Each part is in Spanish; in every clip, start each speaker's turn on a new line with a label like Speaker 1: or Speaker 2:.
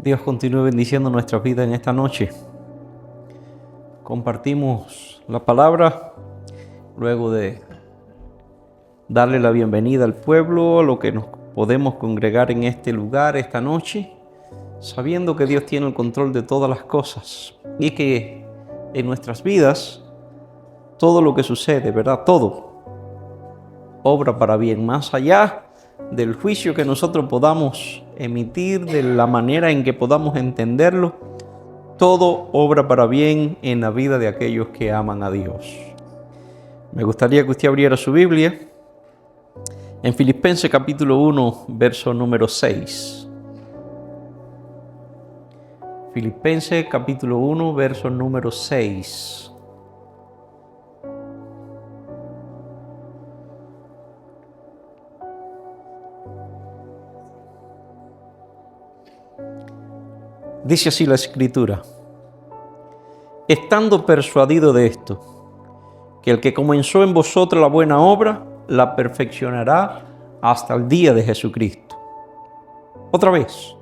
Speaker 1: Dios continúe bendiciendo nuestras vidas en esta noche. Compartimos la palabra luego de darle la bienvenida al pueblo, a lo que nos podemos congregar en este lugar esta noche, sabiendo que Dios tiene el control de todas las cosas y que en nuestras vidas todo lo que sucede, ¿verdad? Todo obra para bien, más allá del juicio que nosotros podamos emitir, de la manera en que podamos entenderlo, todo obra para bien en la vida de aquellos que aman a Dios. Me gustaría que usted abriera su Biblia en Filipenses capítulo 1, verso número 6. Filipenses capítulo 1, verso número 6. Dice así la Escritura: estando persuadido de esto, que el que comenzó en vosotros la buena obra, la perfeccionará hasta el día de Jesucristo. Otra vez,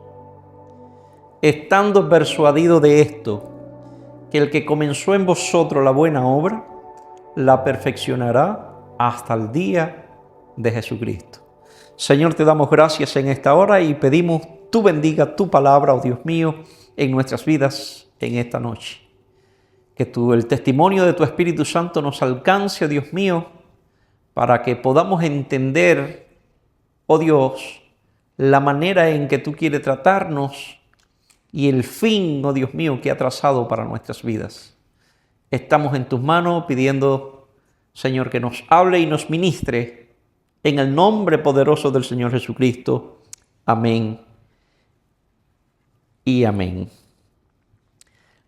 Speaker 1: estando persuadido de esto, que el que comenzó en vosotros la buena obra, la perfeccionará hasta el día de Jesucristo. Señor, te damos gracias en esta hora y pedimos tú bendiga tu palabra, oh Dios mío, en nuestras vidas en esta noche. Que el testimonio de tu Espíritu Santo nos alcance, oh Dios mío, para que podamos entender, oh Dios, la manera en que tú quieres tratarnos y el fin, oh Dios mío, que ha trazado para nuestras vidas. Estamos en tus manos pidiendo, Señor, que nos hable y nos ministre en el nombre poderoso del Señor Jesucristo. Amén y amén.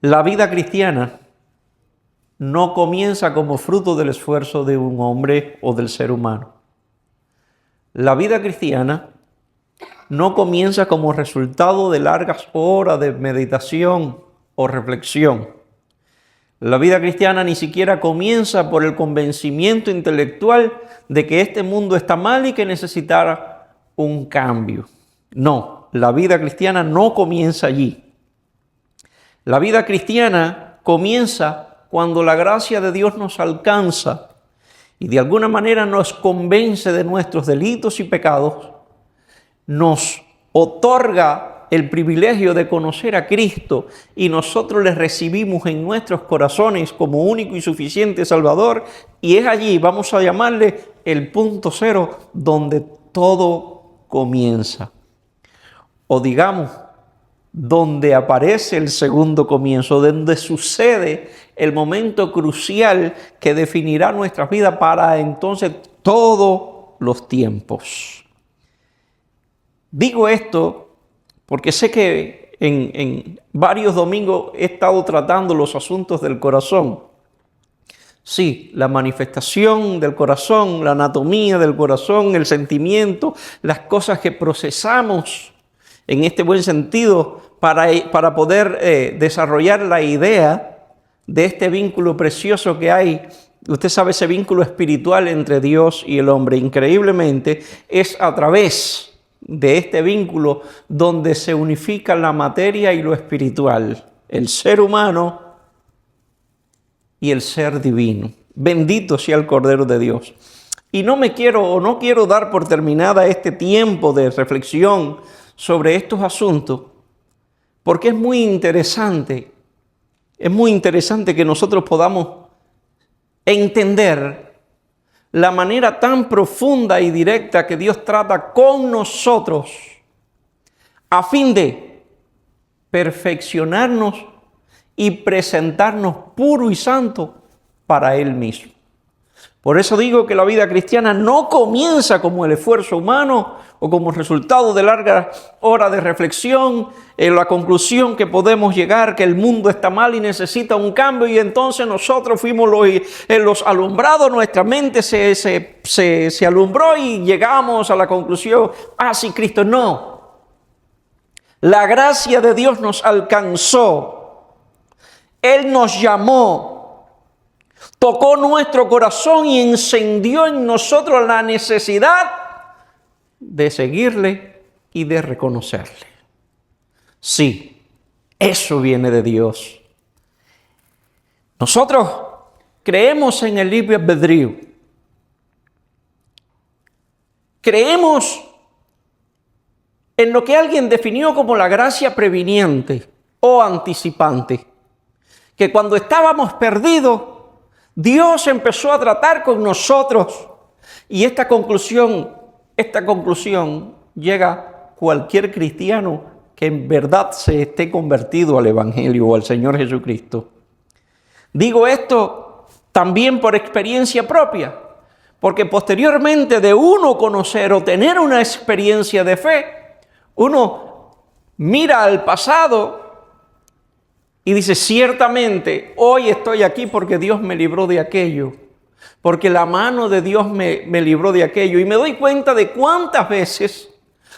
Speaker 1: La vida cristiana no comienza como fruto del esfuerzo de un hombre o del ser humano. La vida cristiana no comienza como resultado de largas horas de meditación o reflexión. La vida cristiana ni siquiera comienza por el convencimiento intelectual de que este mundo está mal y que necesitara un cambio. No, la vida cristiana no comienza allí. La vida cristiana comienza cuando la gracia de Dios nos alcanza y de alguna manera nos convence de nuestros delitos y pecados, nos otorga el privilegio de conocer a Cristo y nosotros le recibimos en nuestros corazones como único y suficiente Salvador, y es allí, vamos a llamarle el punto cero, donde todo comienza. O digamos, donde aparece el segundo comienzo, donde sucede el momento crucial que definirá nuestras vidas para entonces todos los tiempos. Digo esto porque sé que en varios domingos he estado tratando los asuntos del corazón. Sí, la manifestación del corazón, la anatomía del corazón, el sentimiento, las cosas que procesamos en este buen sentido para poder desarrollar la idea de este vínculo precioso que hay. Usted sabe, ese vínculo espiritual entre Dios y el hombre. Increíblemente, es a través de este vínculo donde se unifica la materia y lo espiritual, el ser humano y el ser divino. Bendito sea el Cordero de Dios. Y no quiero dar por terminada este tiempo de reflexión sobre estos asuntos, porque es muy interesante que nosotros podamos entender la manera tan profunda y directa que Dios trata con nosotros a fin de perfeccionarnos y presentarnos puro y santo para Él mismo. Por eso digo que la vida cristiana no comienza como el esfuerzo humano o como resultado de largas horas de reflexión, en la conclusión que podemos llegar que el mundo está mal y necesita un cambio, y entonces nosotros fuimos los alumbrados, nuestra mente se alumbró y llegamos a la conclusión, sí, Cristo. No. La gracia de Dios nos alcanzó. Él nos llamó. Tocó nuestro corazón y encendió en nosotros la necesidad de seguirle y de reconocerle. Sí, eso viene de Dios. Nosotros creemos en el libre albedrío. Creemos en lo que alguien definió como la gracia previniente o anticipante. Que cuando estábamos perdidos, Dios empezó a tratar con nosotros. Y esta conclusión llega cualquier cristiano que en verdad se esté convertido al Evangelio o al Señor Jesucristo. Digo esto también por experiencia propia, porque posteriormente de uno conocer o tener una experiencia de fe, uno mira al pasado y dice, ciertamente, hoy estoy aquí porque Dios me libró de aquello, porque la mano de Dios me libró de aquello. Y me doy cuenta de cuántas veces,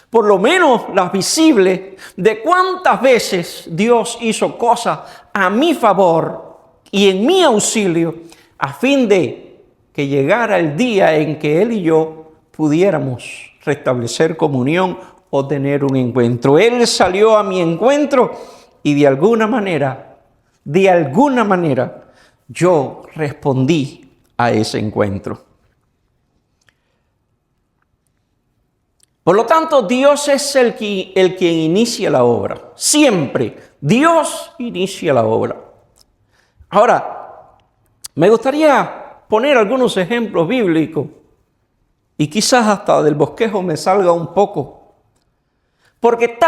Speaker 1: por lo menos las visibles, de cuántas veces Dios hizo cosas a mi favor y en mi auxilio, a fin de que llegara el día en que Él y yo pudiéramos restablecer comunión o tener un encuentro. Él salió a mi encuentro y de alguna manera, yo respondí a ese encuentro. Por lo tanto, Dios es el quien inicia la obra. Siempre Dios inicia la obra. Ahora, me gustaría poner algunos ejemplos bíblicos y quizás hasta del bosquejo me salga un poco. Porque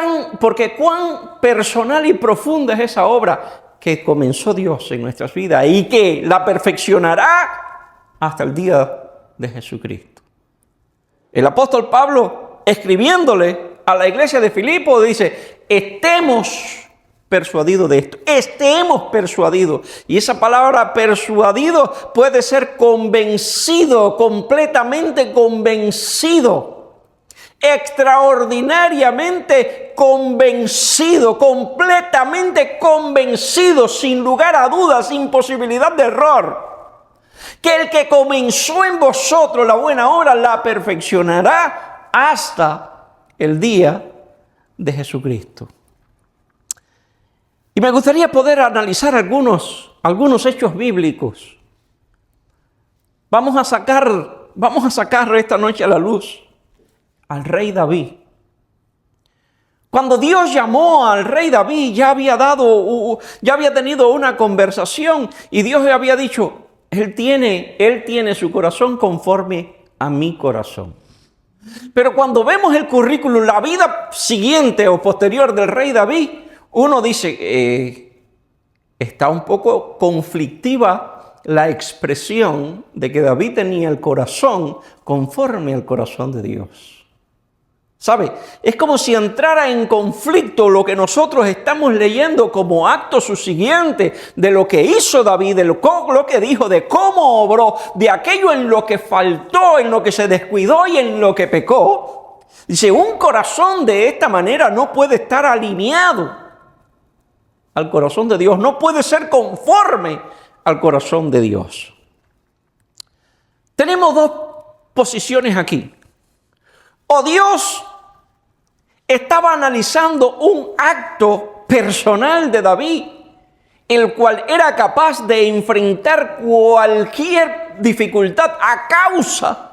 Speaker 1: cuán personal y profunda es esa obra que comenzó Dios en nuestras vidas y que la perfeccionará hasta el día de Jesucristo. El apóstol Pablo, escribiéndole a la iglesia de Filipo, dice, estemos persuadidos de esto, estemos persuadidos. Y esa palabra persuadido puede ser convencido, completamente convencido, extraordinariamente convencido, completamente convencido, sin lugar a dudas, sin posibilidad de error. Que el que comenzó en vosotros la buena obra la perfeccionará hasta el día de Jesucristo. Y me gustaría poder analizar algunos hechos bíblicos. Vamos a sacar esta noche a la luz al rey David. Cuando Dios llamó al rey David, ya había tenido una conversación y Dios le había dicho, Él tiene su corazón conforme a mi corazón. Pero cuando vemos el currículum, la vida siguiente o posterior del rey David, uno dice, está un poco conflictiva la expresión de que David tenía el corazón conforme al corazón de Dios. ¿Sabe? Es como si entrara en conflicto lo que nosotros estamos leyendo como acto subsiguiente de lo que hizo David, de lo que dijo, de cómo obró, de aquello en lo que faltó, en lo que se descuidó y en lo que pecó. Dice, un corazón de esta manera no puede estar alineado al corazón de Dios, no puede ser conforme al corazón de Dios. Tenemos dos posiciones aquí. O Dios estaba analizando un acto personal de David, el cual era capaz de enfrentar cualquier dificultad a causa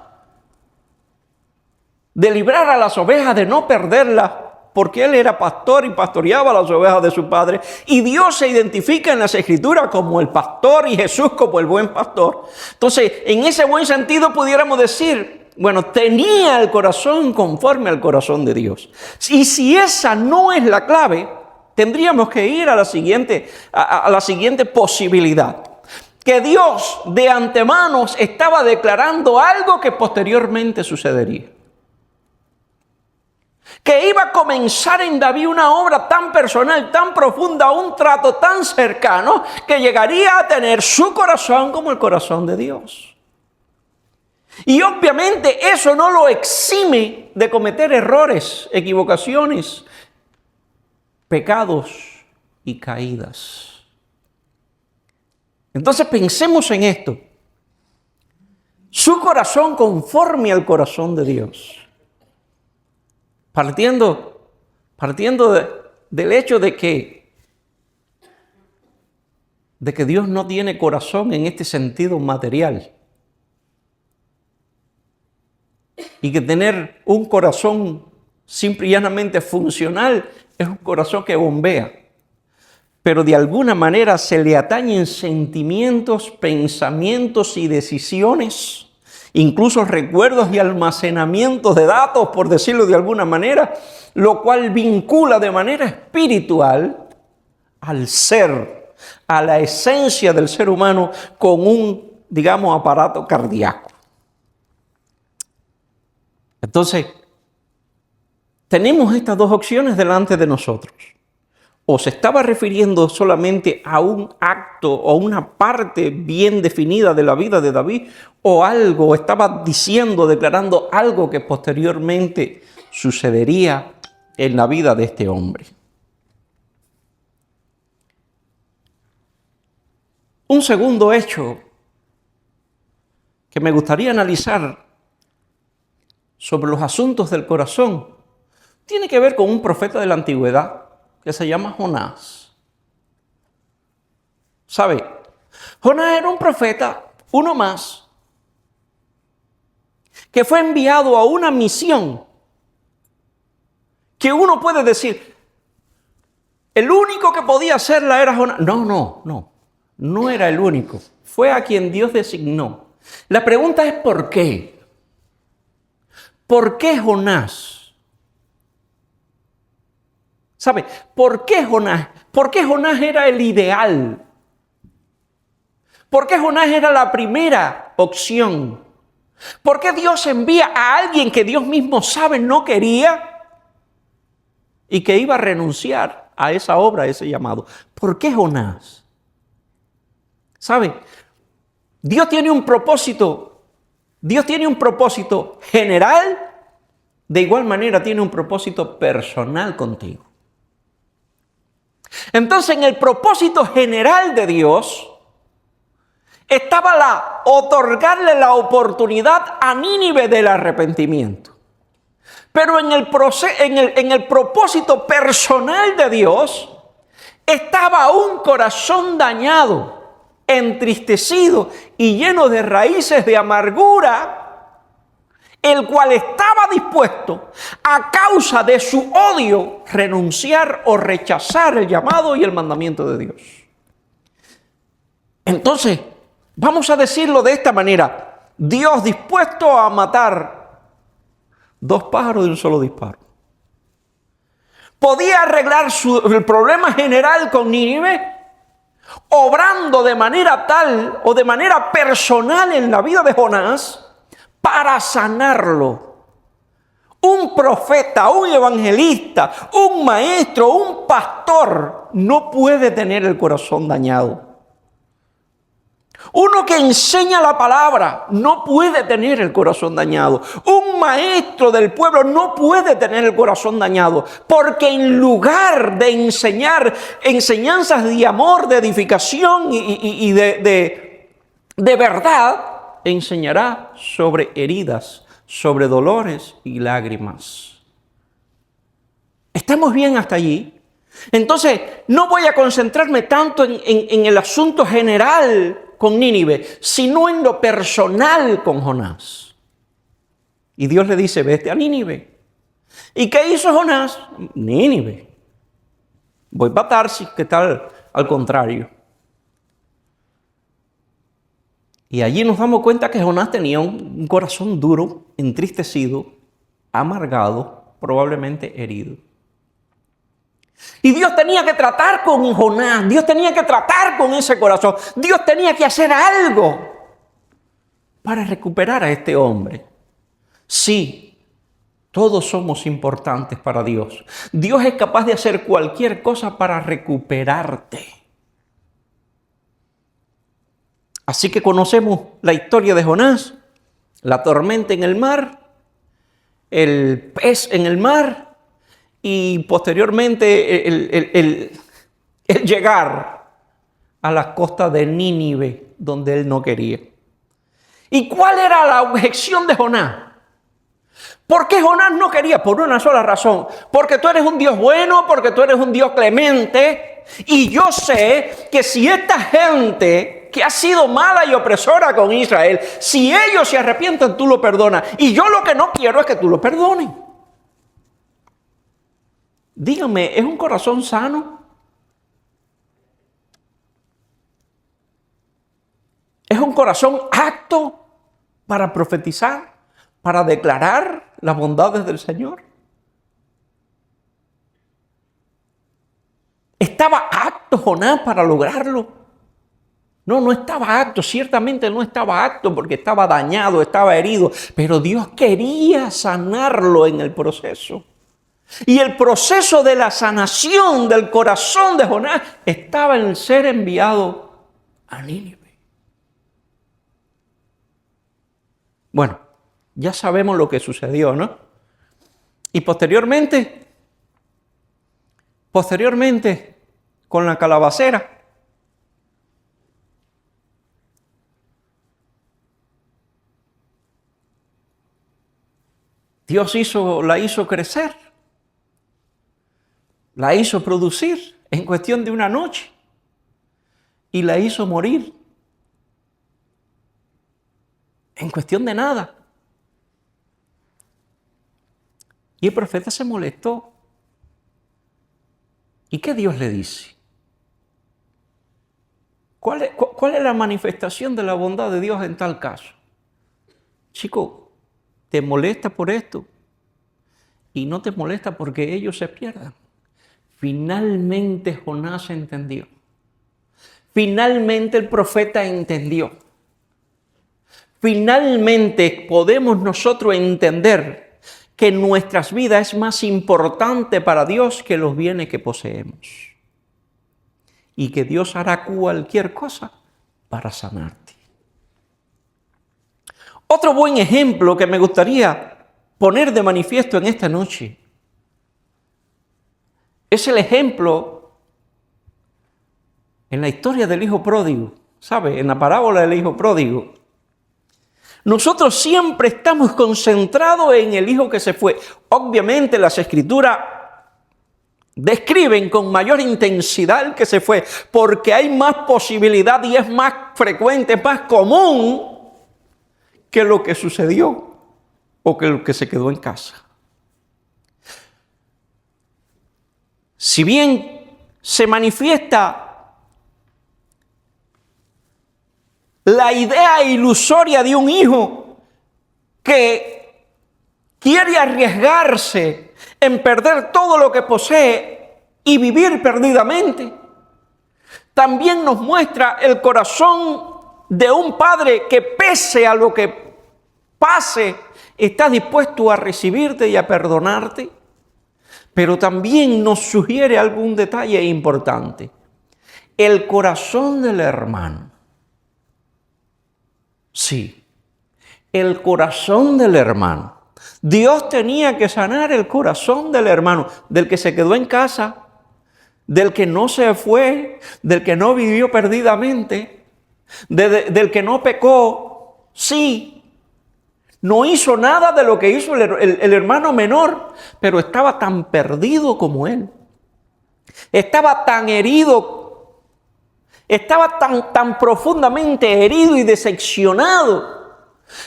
Speaker 1: de librar a las ovejas, de no perderlas, porque él era pastor y pastoreaba las ovejas de su padre. Y Dios se identifica en las Escrituras como el pastor y Jesús como el buen pastor. Entonces, en ese buen sentido pudiéramos decir, bueno, tenía el corazón conforme al corazón de Dios. Y si esa no es la clave, tendríamos que ir a la siguiente posibilidad. Que Dios de antemano estaba declarando algo que posteriormente sucedería. Que iba a comenzar en David una obra tan personal, tan profunda, un trato tan cercano, que llegaría a tener su corazón como el corazón de Dios. Y obviamente eso no lo exime de cometer errores, equivocaciones, pecados y caídas. Entonces pensemos en esto. Su corazón conforme al corazón de Dios. Partiendo del hecho de que Dios no tiene corazón en este sentido material. Y que tener un corazón simple y llanamente funcional es un corazón que bombea. Pero de alguna manera se le atañen sentimientos, pensamientos y decisiones, incluso recuerdos y almacenamientos de datos, por decirlo de alguna manera, lo cual vincula de manera espiritual al ser, a la esencia del ser humano con un, digamos, aparato cardíaco. Entonces, tenemos estas dos opciones delante de nosotros. O se estaba refiriendo solamente a un acto o una parte bien definida de la vida de David, o algo, estaba diciendo, declarando algo que posteriormente sucedería en la vida de este hombre. Un segundo hecho que me gustaría analizar sobre los asuntos del corazón tiene que ver con un profeta de la antigüedad que se llama Jonás. ¿Sabe? Jonás era un profeta, uno más, que fue enviado a una misión que uno puede decir, el único que podía hacerla era Jonás. No era el único. Fue a quien Dios designó. La pregunta es ¿por qué? ¿Por qué Jonás? ¿Sabe? ¿Por qué Jonás? ¿Por qué Jonás era el ideal? ¿Por qué Jonás era la primera opción? ¿Por qué Dios envía a alguien que Dios mismo sabe no quería y que iba a renunciar a esa obra, a ese llamado? ¿Por qué Jonás? ¿Sabe? Dios tiene un propósito general, de igual manera tiene un propósito personal contigo. Entonces, en el propósito general de Dios estaba otorgarle la oportunidad a Nínive del arrepentimiento. Pero en el propósito personal de Dios estaba un corazón dañado, entristecido y lleno de raíces de amargura, el cual estaba dispuesto, a causa de su odio, renunciar o rechazar el llamado y el mandamiento de Dios. Entonces, vamos a decirlo de esta manera: Dios dispuesto a matar dos pájaros de un solo disparo. Podía arreglar el problema general con Nínive, obrando de manera tal o de manera personal en la vida de Jonás, para sanarlo. Un profeta, un evangelista, un maestro, un pastor no puede tener el corazón dañado. Uno que enseña la palabra no puede tener el corazón dañado. Un maestro del pueblo no puede tener el corazón dañado, porque en lugar de enseñar enseñanzas de amor, de edificación y de verdad, enseñará sobre heridas, sobre dolores y lágrimas. ¿Estamos bien hasta allí? Entonces, no voy a concentrarme tanto en el asunto general con Nínive, sino en lo personal con Jonás. Y Dios le dice: vete a Nínive. ¿Y qué hizo Jonás? Nínive. Voy para Tarsis, ¿qué tal? Al contrario. Y allí nos damos cuenta que Jonás tenía un corazón duro, entristecido, amargado, probablemente herido. Y Dios tenía que tratar con Jonás, Dios tenía que tratar con ese corazón, Dios tenía que hacer algo para recuperar a este hombre. Sí, todos somos importantes para Dios. Dios es capaz de hacer cualquier cosa para recuperarte. Así que conocemos la historia de Jonás, la tormenta en el mar, el pez en el mar y posteriormente el llegar a las costas de Nínive, donde él no quería. ¿Y cuál era la objeción de Jonás? ¿Por qué Jonás no quería? Por una sola razón. Porque tú eres un Dios bueno, porque tú eres un Dios clemente. Y yo sé que si esta gente que ha sido mala y opresora con Israel, si ellos se arrepienten, tú lo perdonas. Y yo lo que no quiero es que tú lo perdones. Dígame, ¿es un corazón sano? ¿Es un corazón apto para profetizar, para declarar las bondades del Señor? ¿Estaba apto Jonás para lograrlo? No, no estaba apto, ciertamente no estaba apto porque estaba dañado, estaba herido, pero Dios quería sanarlo en el proceso. Y el proceso de la sanación del corazón de Jonás estaba en el ser enviado a Nínive. Bueno, ya sabemos lo que sucedió, ¿no? Y posteriormente, con la calabacera, Dios la hizo crecer, la hizo producir en cuestión de una noche y la hizo morir en cuestión de nada. Y el profeta se molestó. ¿Y qué Dios le dice? ¿Cuál es la manifestación de la bondad de Dios en tal caso? Chico, ¿te molesta por esto? Y no te molesta porque ellos se pierdan. Finalmente Jonás entendió. Finalmente el profeta entendió. Finalmente podemos nosotros entender que nuestras vidas es más importante para Dios que los bienes que poseemos. Y que Dios hará cualquier cosa para sanarte. Otro buen ejemplo que me gustaría poner de manifiesto en esta noche es el ejemplo en la historia del hijo pródigo, ¿sabe? En la parábola del hijo pródigo. Nosotros siempre estamos concentrados en el hijo que se fue. Obviamente las escrituras describen con mayor intensidad el que se fue, porque hay más posibilidad y es más frecuente, más común que lo que sucedió o que lo que se quedó en casa. Si bien se manifiesta la idea ilusoria de un hijo que quiere arriesgarse en perder todo lo que posee y vivir perdidamente, también nos muestra el corazón de un padre que pese a lo que pase, está dispuesto a recibirte y a perdonarte. Pero también nos sugiere algún detalle importante. El corazón del hermano. Sí, el corazón del hermano. Dios tenía que sanar el corazón del hermano, del que se quedó en casa, del que no se fue, del que no vivió perdidamente, del que no pecó. Sí, no hizo nada de lo que hizo el hermano menor, pero estaba tan perdido como él. Estaba tan herido, estaba tan profundamente herido y decepcionado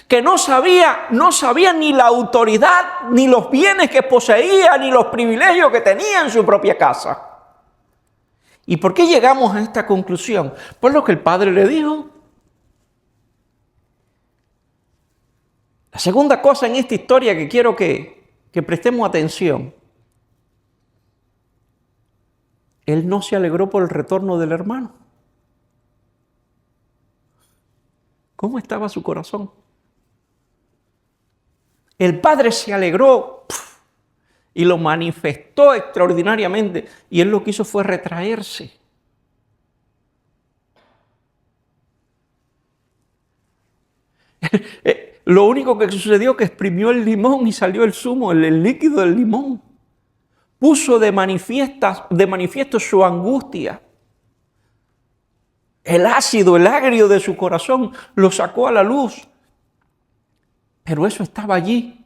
Speaker 1: que no sabía ni la autoridad, ni los bienes que poseía, ni los privilegios que tenía en su propia casa. ¿Y por qué llegamos a esta conclusión? Por lo que el padre le dijo. La segunda cosa en esta historia que quiero que prestemos atención. Él no se alegró por el retorno del hermano. ¿Cómo estaba su corazón? El padre se alegró y lo manifestó extraordinariamente. Y él lo que hizo fue retraerse. Lo único que sucedió es que exprimió el limón y salió el zumo, el líquido del limón. Puso de manifiesto su angustia. El ácido, el agrio de su corazón lo sacó a la luz. Pero eso estaba allí.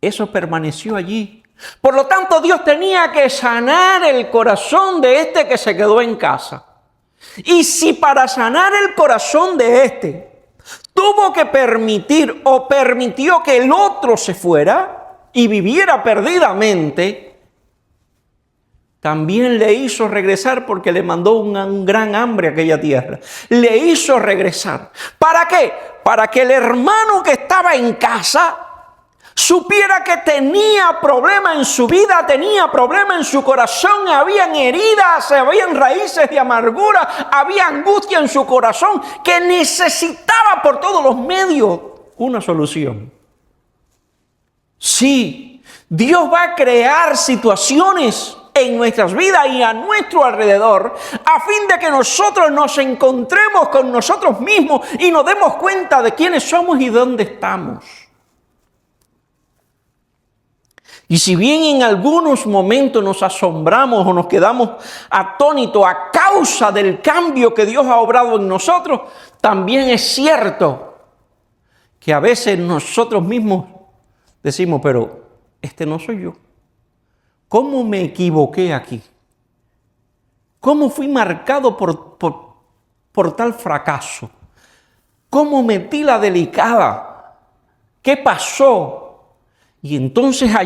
Speaker 1: eso permaneció allí. Por lo tanto, Dios tenía que sanar el corazón de este que se quedó en casa. Y si para sanar el corazón de este tuvo que permitir o permitió que el otro se fuera y viviera perdidamente, también le hizo regresar porque le mandó un gran hambre a aquella tierra. Le hizo regresar. ¿Para qué? Para que el hermano que estaba en casa supiera que tenía problema en su vida, tenía problema en su corazón, habían heridas, habían raíces de amargura, había angustia en su corazón que necesitaba por todos los medios una solución. Sí, Dios va a crear situaciones en nuestras vidas y a nuestro alrededor, a fin de que nosotros nos encontremos con nosotros mismos y nos demos cuenta de quiénes somos y dónde estamos. Y si bien en algunos momentos nos asombramos o nos quedamos atónitos a causa del cambio que Dios ha obrado en nosotros, también es cierto que a veces nosotros mismos decimos, pero este no soy yo. ¿Cómo me equivoqué aquí? ¿Cómo fui marcado por tal fracaso? ¿Cómo metí la delicada? ¿Qué pasó? Y entonces es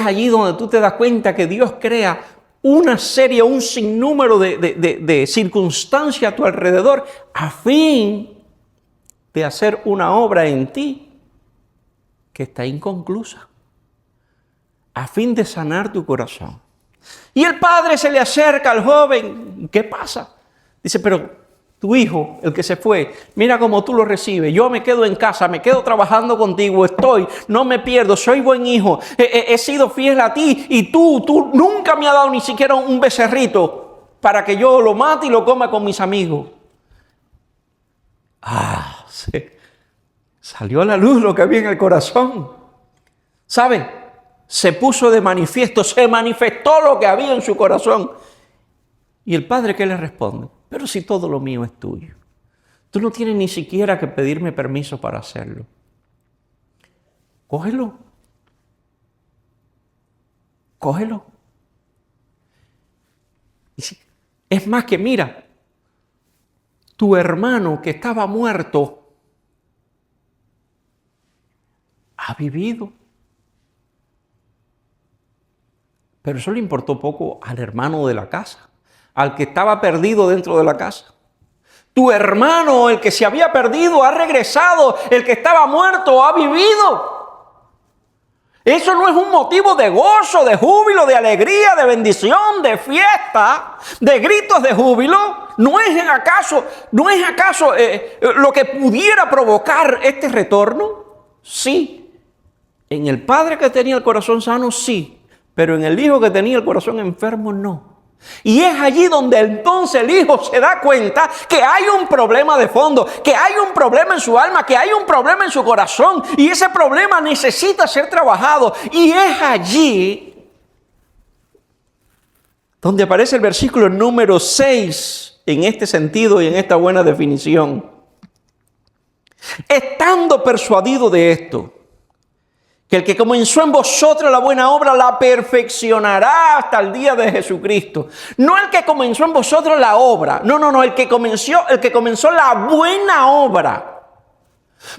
Speaker 1: allí donde tú te das cuenta que Dios crea una serie, un sinnúmero de circunstancias a tu alrededor a fin de hacer una obra en ti que está inconclusa, a fin de sanar tu corazón. Y el padre se le acerca al joven. ¿Qué pasa? Dice, pero tu hijo, el que se fue, mira cómo tú lo recibes. Yo me quedo en casa, me quedo trabajando contigo, no me pierdo, soy buen hijo, he sido fiel a ti y tú nunca me has dado ni siquiera un becerrito para que yo lo mate y lo coma con mis amigos. Salió a la luz lo que había en el corazón. ¿Saben? Se puso de manifiesto, se manifestó lo que había en su corazón. ¿Y el padre qué le responde? Pero si todo lo mío es tuyo. Tú no tienes ni siquiera que pedirme permiso para hacerlo. Cógelo. Cógelo. Es más que mira, tu hermano que estaba muerto ha vivido. Pero eso le importó poco al hermano de la casa, al que estaba perdido dentro de la casa. Tu hermano, el que se había perdido, ha regresado. El que estaba muerto ha vivido. Eso no es un motivo de gozo, de júbilo, de alegría, de bendición, de fiesta, de gritos de júbilo. ¿No es acaso lo que pudiera provocar este retorno? Sí. En el padre que tenía el corazón sano, sí. Pero en el hijo que tenía el corazón enfermo, no. Y es allí donde entonces el hijo se da cuenta que hay un problema de fondo, que hay un problema en su alma, que hay un problema en su corazón. Y ese problema necesita ser trabajado. Y es allí donde aparece el versículo número 6 en este sentido y en esta buena definición. Estando persuadido de esto, que el que comenzó en vosotros la buena obra la perfeccionará hasta el día de Jesucristo. No el que comenzó en vosotros la obra. No, el que comenzó la buena obra.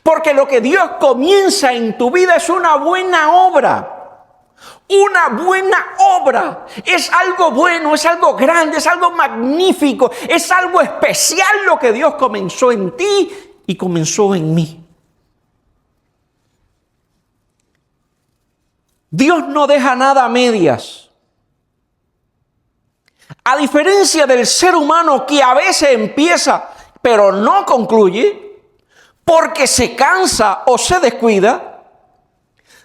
Speaker 1: Porque lo que Dios comienza en tu vida es una buena obra. Una buena obra. Es algo bueno, es algo grande, es algo magnífico, es algo especial lo que Dios comenzó en ti y comenzó en mí. Dios no deja nada a medias. A diferencia del ser humano que a veces empieza pero no concluye porque se cansa o se descuida,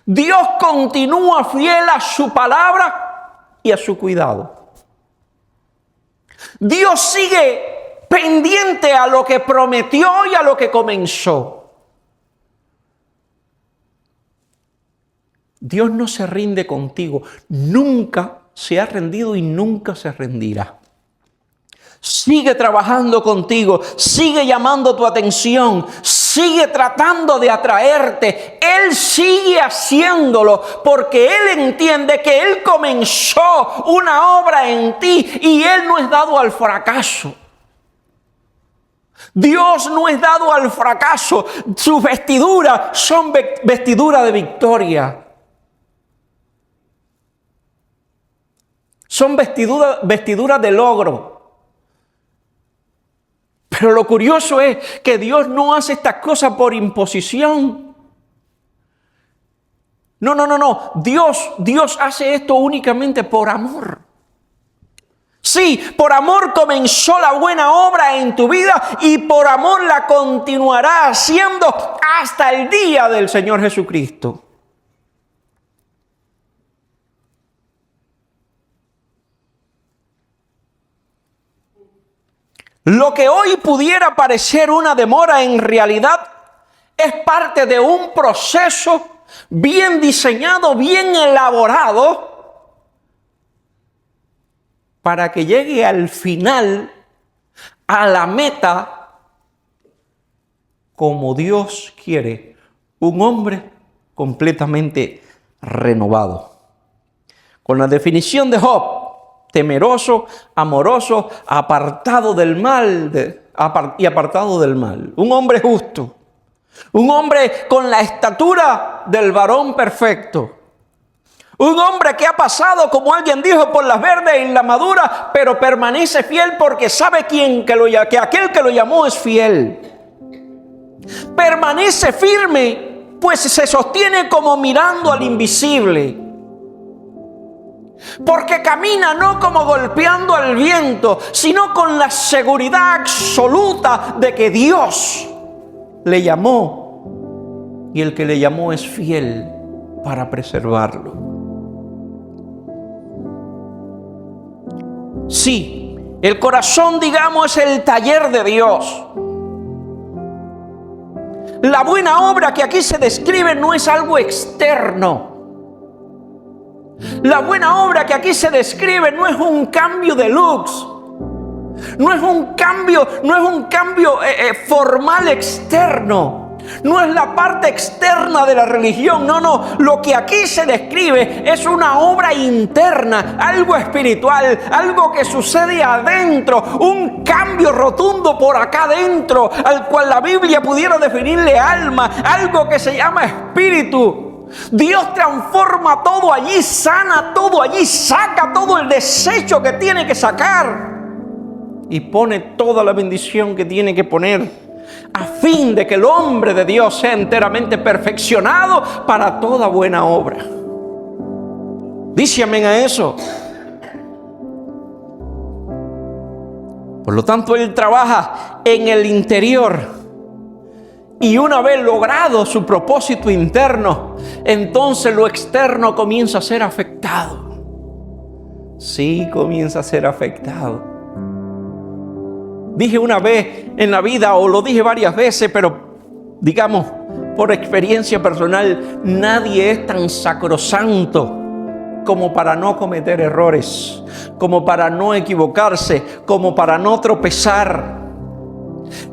Speaker 1: Dios continúa fiel a su palabra y a su cuidado. Dios sigue pendiente a lo que prometió y a lo que comenzó. Dios no se rinde contigo, nunca se ha rendido y nunca se rendirá. Sigue trabajando contigo, sigue llamando tu atención, sigue tratando de atraerte. Él sigue haciéndolo porque Él entiende que Él comenzó una obra en ti y Él no es dado al fracaso. Dios no es dado al fracaso. Sus vestiduras son vestiduras de victoria. Son vestiduras de logro. Pero lo curioso es que Dios no hace estas cosas por imposición. No. Dios hace esto únicamente por amor. Sí, por amor comenzó la buena obra en tu vida y por amor la continuará haciendo hasta el día del Señor Jesucristo. Lo que hoy pudiera parecer una demora, en realidad es parte de un proceso bien diseñado, bien elaborado, para que llegue al final, a la meta, como Dios quiere, un hombre completamente renovado. Con la definición de Job: temeroso, amoroso, apartado del mal y apartado del mal. Un hombre justo, un hombre con la estatura del varón perfecto. Un hombre que ha pasado, como alguien dijo, por las verdes y la madura, pero permanece fiel porque sabe que aquel que lo llamó es fiel. Permanece firme, pues se sostiene como mirando al invisible. Porque camina no como golpeando al viento, sino con la seguridad absoluta de que Dios le llamó y el que le llamó es fiel para preservarlo. Sí, el corazón, digamos, es el taller de Dios. La buena obra que aquí se describe no es algo externo. La buena obra que aquí se describe no es un cambio de looks. No es un cambio formal externo. No es la parte externa de la religión. No. Lo que aquí se describe es una obra interna, algo espiritual, algo que sucede adentro, un cambio rotundo por acá adentro, al cual la Biblia pudiera definirle alma, algo que se llama espíritu. Dios transforma todo allí, sana todo allí, saca todo el desecho que tiene que sacar y pone toda la bendición que tiene que poner, a fin de que el hombre de Dios sea enteramente perfeccionado para toda buena obra. Dice amén a eso. Por lo tanto, Él trabaja en el interior. Y una vez logrado su propósito interno, entonces lo externo comienza a ser afectado. Sí, comienza a ser afectado. Dije una vez en la vida, o lo dije varias veces, pero digamos, por experiencia personal, nadie es tan sacrosanto como para no cometer errores, como para no equivocarse, como para no tropezar.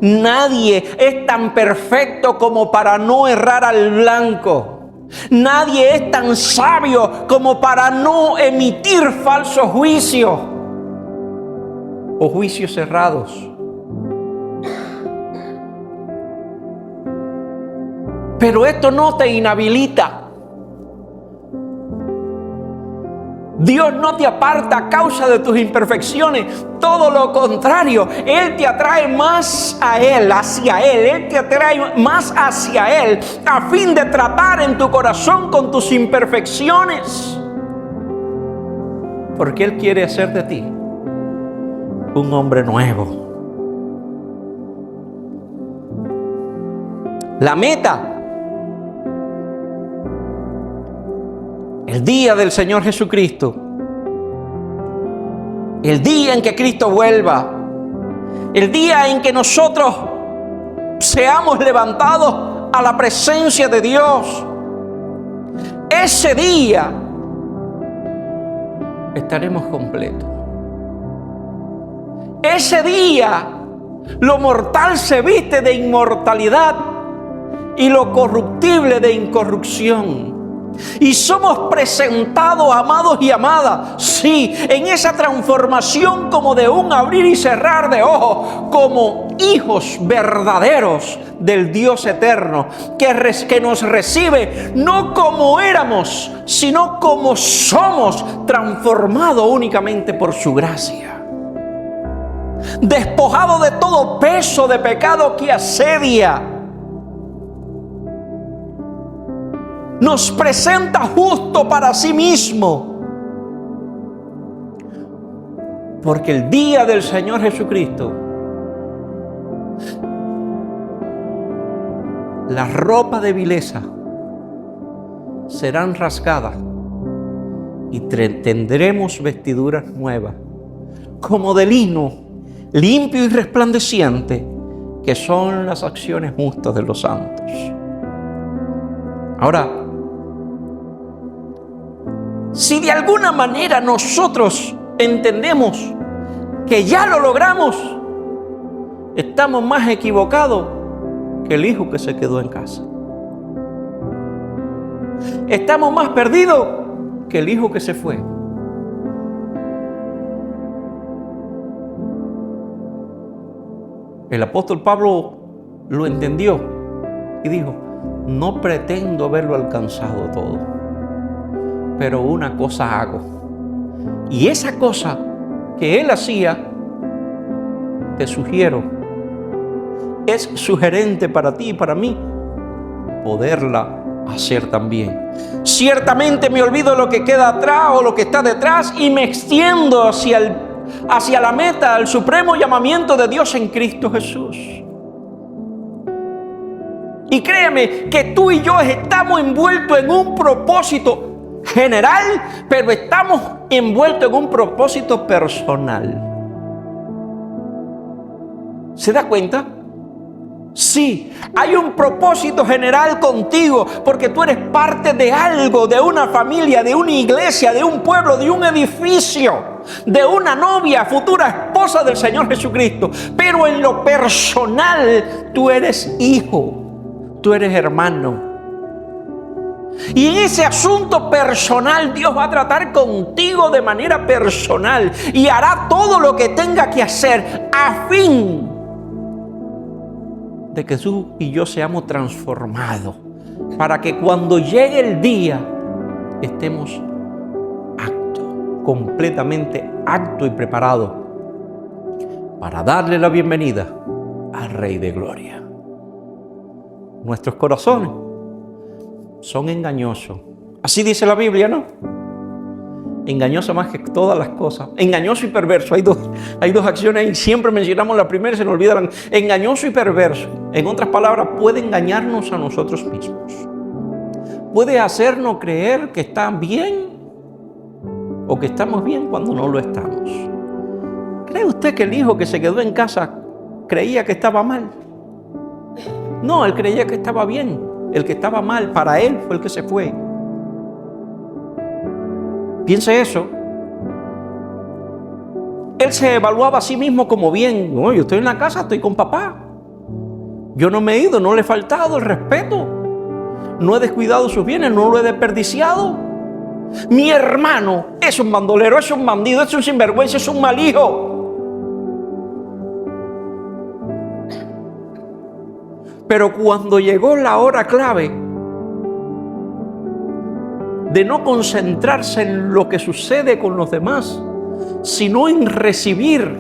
Speaker 1: Nadie es tan perfecto como para no errar al blanco. Nadie es tan sabio como para no emitir falsos juicios o juicios errados. Pero esto no te inhabilita. Dios no te aparta a causa de tus imperfecciones. Todo lo contrario, Él te atrae más a Él, hacia Él. Él te atrae más hacia Él, a fin de tratar en tu corazón con tus imperfecciones. Porque Él quiere hacer de ti un hombre nuevo. La meta: el día del Señor Jesucristo, el día en que Cristo vuelva, el día en que nosotros seamos levantados a la presencia de Dios. Ese día estaremos completos. Ese día lo mortal se viste de inmortalidad y lo corruptible de incorrupción. Y somos presentados, amados y amadas, sí, en esa transformación como de un abrir y cerrar de ojos, como hijos verdaderos del Dios eterno, que nos recibe no como éramos, sino como somos, transformados únicamente por su gracia. Despojado de todo peso de pecado que asedia. Nos presenta justo para sí mismo. Porque el día del Señor Jesucristo, las ropas de vileza serán rasgadas y tendremos vestiduras nuevas, como de lino, limpio y resplandeciente, que son las acciones justas de los santos. Ahora, si de alguna manera nosotros entendemos que ya lo logramos, estamos más equivocados que el hijo que se quedó en casa. Estamos más perdidos que el hijo que se fue. El apóstol Pablo lo entendió y dijo: no pretendo haberlo alcanzado todo, pero una cosa hago. Y esa cosa que él hacía, te sugiero, es sugerente para ti y para mí poderla hacer también. Ciertamente me olvido de lo que queda atrás o lo que está detrás y me extiendo hacia la meta, al supremo llamamiento de Dios en Cristo Jesús. Y créeme que tú y yo estamos envueltos en un propósito general, pero estamos envueltos en un propósito personal. ¿Se da cuenta? Sí, hay un propósito general contigo, porque tú eres parte de algo, de una familia, de una iglesia, de un pueblo, de un edificio, de una novia, futura esposa del Señor Jesucristo. Pero en lo personal, tú eres hijo, tú eres hermano. Y en ese asunto personal, Dios va a tratar contigo de manera personal y hará todo lo que tenga que hacer a fin de que tú y yo seamos transformados, para que cuando llegue el día estemos completamente aptos y preparados para darle la bienvenida al Rey de Gloria. Nuestros corazones son engañosos. Así dice la Biblia, ¿no? Engañoso más que todas las cosas. Engañoso y perverso. Hay dos acciones y siempre mencionamos la primera y se nos olvidan. Engañoso y perverso. En otras palabras, puede engañarnos a nosotros mismos. Puede hacernos creer que está bien o que estamos bien cuando no lo estamos. ¿Cree usted que el hijo que se quedó en casa creía que estaba mal? No, él creía que estaba bien. El que estaba mal para él fue el que se fue. Piense eso. Él se evaluaba a sí mismo como bien. No, yo estoy en la casa, estoy con papá. Yo no me he ido, no le he faltado el respeto. No he descuidado sus bienes, no lo he desperdiciado. Mi hermano es un bandolero, es un bandido, es un sinvergüenza, es un mal hijo. Pero cuando llegó la hora clave de no concentrarse en lo que sucede con los demás, sino en recibir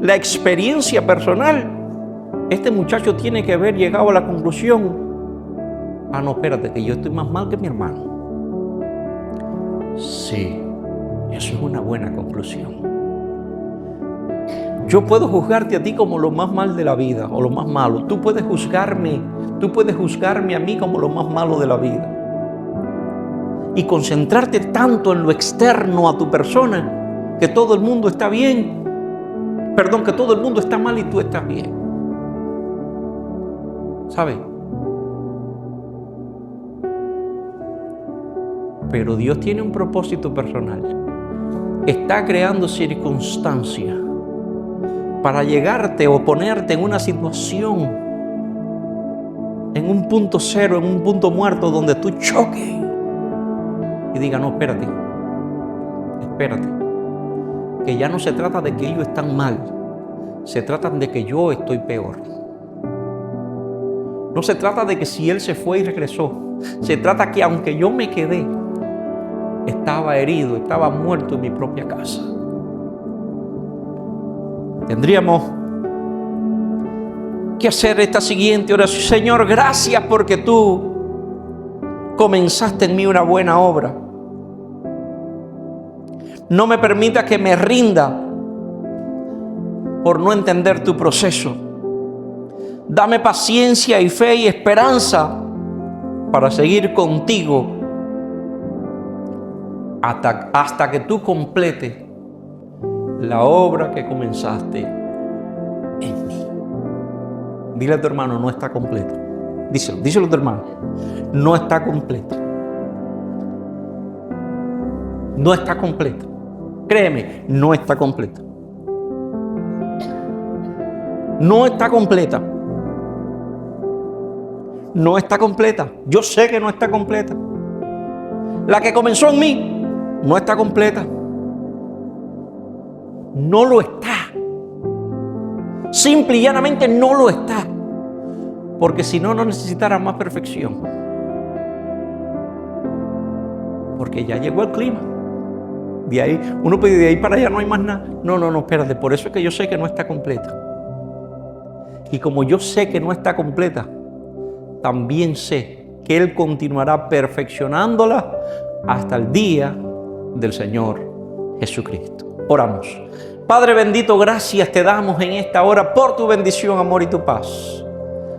Speaker 1: la experiencia personal, este muchacho tiene que haber llegado a la conclusión: ah, no, espérate, que yo estoy más mal que mi hermano. Sí, eso es una buena conclusión. Yo puedo juzgarte a ti como lo más mal de la vida o lo más malo. Tú puedes juzgarme a mí como lo más malo de la vida. Y concentrarte tanto en lo externo a tu persona, que todo el mundo está bien. Perdón, que todo el mundo está mal y tú estás bien. ¿Sabes? Pero Dios tiene un propósito personal. Está creando circunstancias para llegarte o ponerte en una situación en un punto cero, en un punto muerto, donde tú choques y digas, no, espérate, que ya no se trata de que ellos están mal, se trata de que yo estoy peor. No se trata de que si él se fue y regresó, se trata que aunque yo me quedé, estaba herido, estaba muerto en mi propia casa. Tendríamos que hacer esta siguiente oración. Señor, gracias porque tú comenzaste en mí una buena obra. No me permitas que me rinda por no entender tu proceso. Dame paciencia y fe y esperanza para seguir contigo hasta que tú completes la obra que comenzaste en mí. Dile a tu hermano, no está completo. Díselo a tu hermano. No está completo. No está completo. Créeme, no está completo. No está completa. No está completa. Yo sé que no está completa. La que comenzó en mí no está completa. No lo está. Simple y llanamente no lo está. Porque si no, no necesitara más perfección. Porque ya llegó el clima. De ahí, uno puede, de ahí para allá no hay más nada. No, espérate. Por eso es que yo sé que no está completa. Y como yo sé que no está completa, también sé que Él continuará perfeccionándola hasta el día del Señor Jesucristo. Oramos. Padre bendito, gracias te damos en esta hora por tu bendición, amor y tu paz.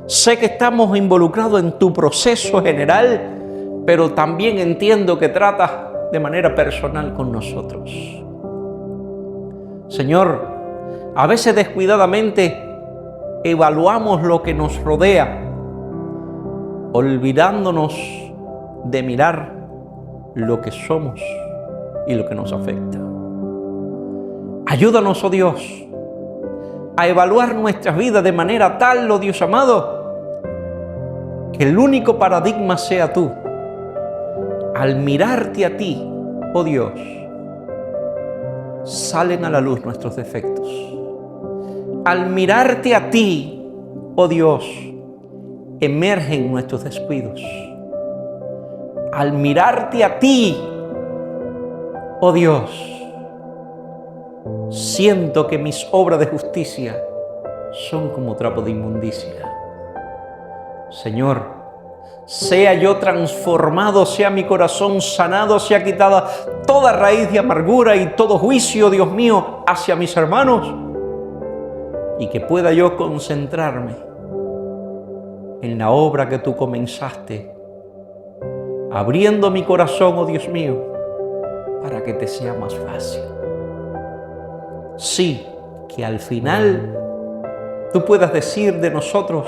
Speaker 1: Sé que estamos involucrados en tu proceso general, pero también entiendo que tratas de manera personal con nosotros. Señor, a veces descuidadamente evaluamos lo que nos rodea, olvidándonos de mirar lo que somos y lo que nos afecta. Ayúdanos, oh Dios, a evaluar nuestras vidas de manera tal, oh Dios amado, que el único paradigma sea tú. Al mirarte a ti, oh Dios, salen a la luz nuestros defectos. Al mirarte a ti, oh Dios, emergen nuestros descuidos. Al mirarte a ti, oh Dios, siento que mis obras de justicia son como trapo de inmundicia. Señor, sea yo transformado, sea mi corazón sanado, sea quitada toda raíz de amargura y todo juicio, Dios mío, hacia mis hermanos, y que pueda yo concentrarme en la obra que tú comenzaste, abriendo mi corazón, oh Dios mío, para que te sea más fácil. Sí, que al final tú puedas decir de nosotros,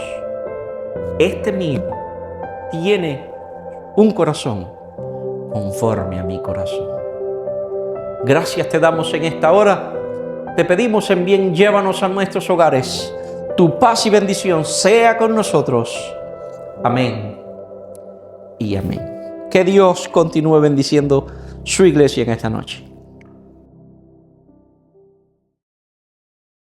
Speaker 1: este mío tiene un corazón conforme a mi corazón. Gracias te damos en esta hora. Te pedimos en bien, llévanos a nuestros hogares. Tu paz y bendición sea con nosotros. Amén y amén. Que Dios continúe bendiciendo su iglesia en esta noche.